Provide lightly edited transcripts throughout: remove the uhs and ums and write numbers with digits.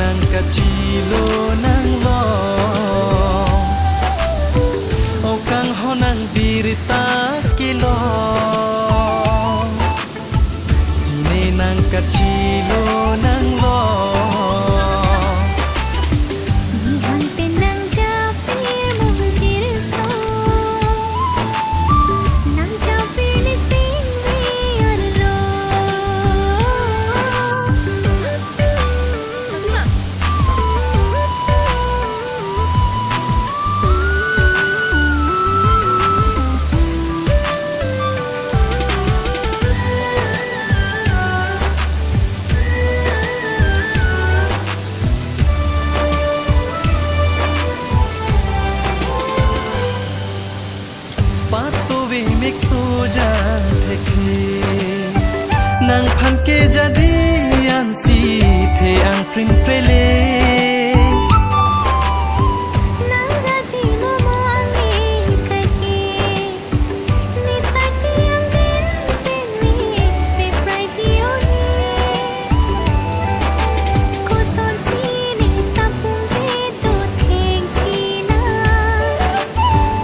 nang kachilo nang lo o kang honang birita kilo sine nang kachilo nang lo mek soja thekhe nang phan ke jadi an si the ang pring prele nang gaji mo mangi kake ni sakti ang din ni pe prai jioni ko son si ni sapung ke to theng china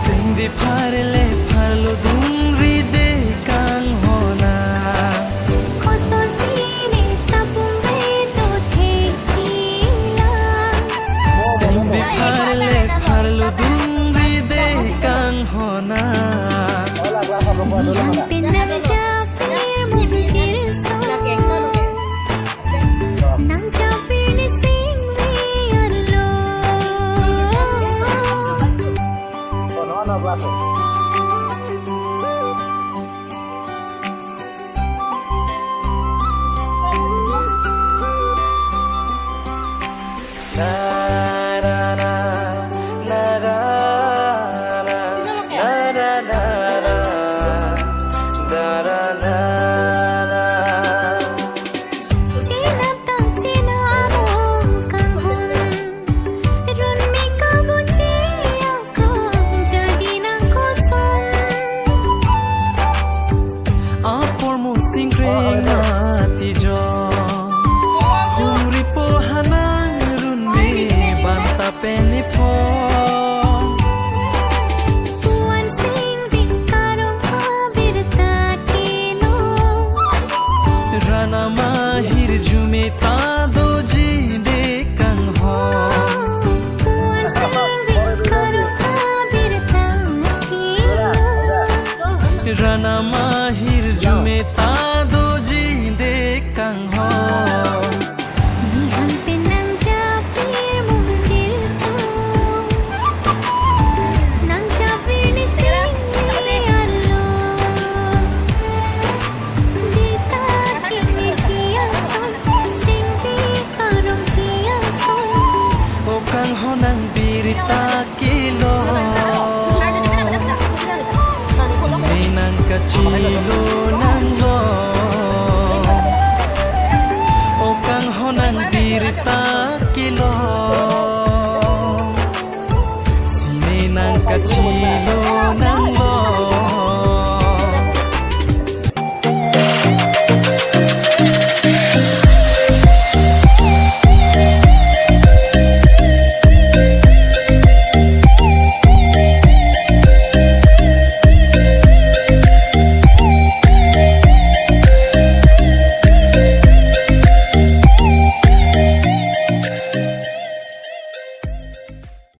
sing de pharle pharlo dungri de kang hona ko son si ni sapung ke to theng china sing de pharle pharlo dungri de kang hona pinang japir mujir so nang japir ni sing we arlo Penipo Puan sing ding karong abirta kilo Rana mahir jumita doji de kang ho Puan sing ding karong abirta kilo Rana mahir jumita doji de kang ho birita kilo sine nang kachilo nang lo o kang honang birita kilo sine nang kachilo